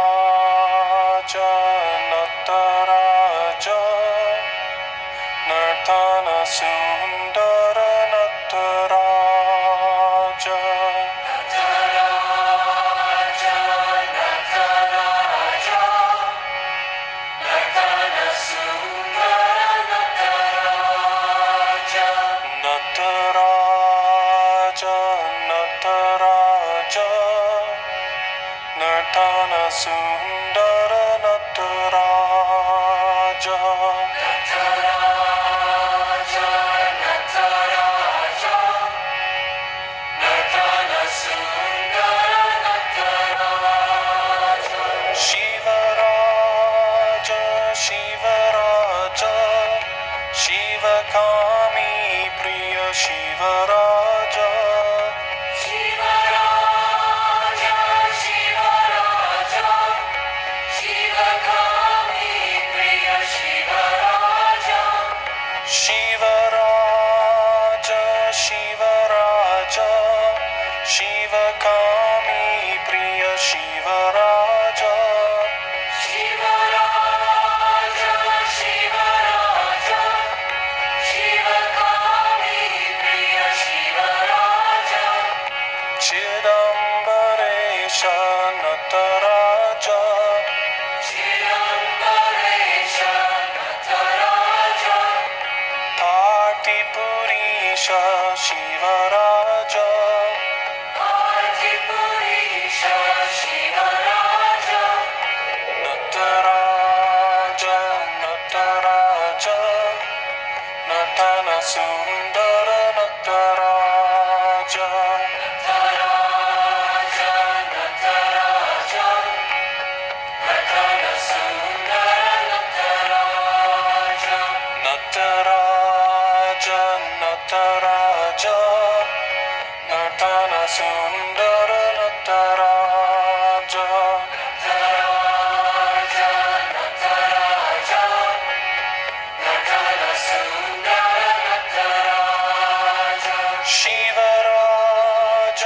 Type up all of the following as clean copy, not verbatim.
ನಟರಾಜ ನಟರಾಜ ನರ್ತನ ಸುಂದರ ನಟರಾಜ ನಟರಾಜ ನಟರಾಜ ನರ್ತನ ಸುಂದರ ನಟರಾಜ ನಟರಾಜ ನಟರಾಜ ನರ್ತನ ಸುಂದರ ನಟರಾಜ ನಟರಾಜ ನಟರಾಜ ನರ್ತನ ಸುಂದರ ನಟರಾಜ ಶಿವರಾಜ ಶಿವರಾಜ ಶಿವಕಾಮಿ ಪ್ರಿಯ ಶಿವರಾಜ ಶಿವರಾಜ ಶಿವರಾಜ ಶಿವಕಾಮಿ ಪ್ರಿಯ ಶಿವರಾಜ ಶಿವರಾಜ ಶಿವರಾಜ ಶಿವಕಾಮಿ ಪ್ರಿಯ ಶಿವರಾಜ ಶಿವರಾಜ ಶಿವರಾಜ ಶಿವಕಾಮಿ ಪ್ರಿಯ ಶಿವರಾಜ ಚಿದಂಬರೇಶ ನಟರಾಜ ಚಿದಂಬರೇಶ ನಟರಾಜ ತಾಟಿಪುರೀಶ ಶಿವರಾಜ ತಾಟಿಪುರೀಶ ಶಿವರಾಜ ನಟರಾಜ ನಟರಾಜ ನಟನ ಸುಂದರ ನಟರಾಜ ನಟರಾಜ ನಟರಾಜ ನಟನ ಸುಂದರ ನಟರಾಜ ನಟರಾಜ ನಟರಾಜ ನಟನ ಸುಂದರ ನಟರಾಜ ನಟರಾಜ ನಟರಾಜ ನಟನ ಸುಂದರ ನಟರಾಜ ಶಿವರಾಜ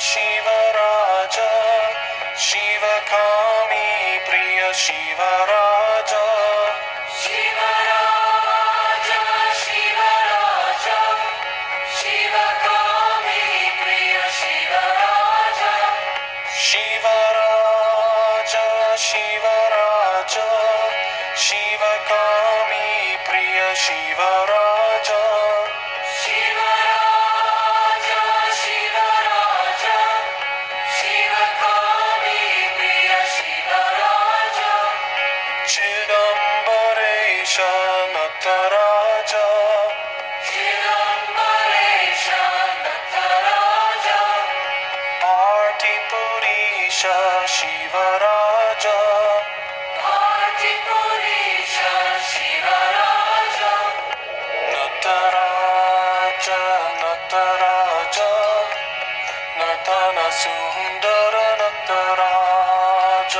ಶಿವರಾಜ ಶಿವಕಾಮಿ ಪ್ರಿಯ ಶಿವರಾಜ ಶಿವರಾಜ ಶಿವರಾಜ ಶಿವಕಾಮಿ ಪ್ರಿಯ ಶಿವರಾಜ ಶಿವರಾಜ ಶಿವರಾಜ ಶಿವಕಾಮಿ ಪ್ರಿಯ ಶಿವರಾಜ ಶಿವರಾಜ ಶಿವರಾಜ ಶಿವಕಾಮಿ ಪ್ರಿಯ ಶಿವರಾಜ ಚಿದಂಬರೇಶ ನಟರಾಜ ಚಿದಂಬರೇಶ ನಟರಾಜ ಪಾಟಿಪುರೀಶ ಶಿವರಾಜ ಪಾಟಿಪುರೀಶ ಶಿವರಾಜ ನಟರಾಜ ನಟರಾಜ ನಟನ ಸುಂದರ ನಟರಾಜ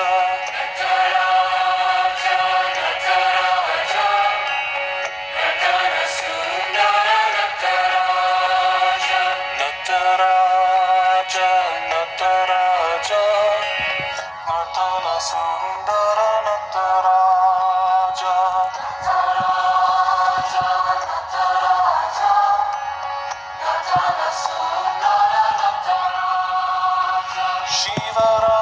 ನಟರಾಜ ನಟರಾಜ ನಟನ ಸುಂದರ ನಟರಾಜ ನಟರಾಜ ನಟರಾಜ ನಟನ ಸುಂದರ ನಟರಾಜ ನಟರಾಜ ನಟರಾಜ ನಟನ ಸುಂದರ ನಟರಾಜ ಶಿವರಾಜ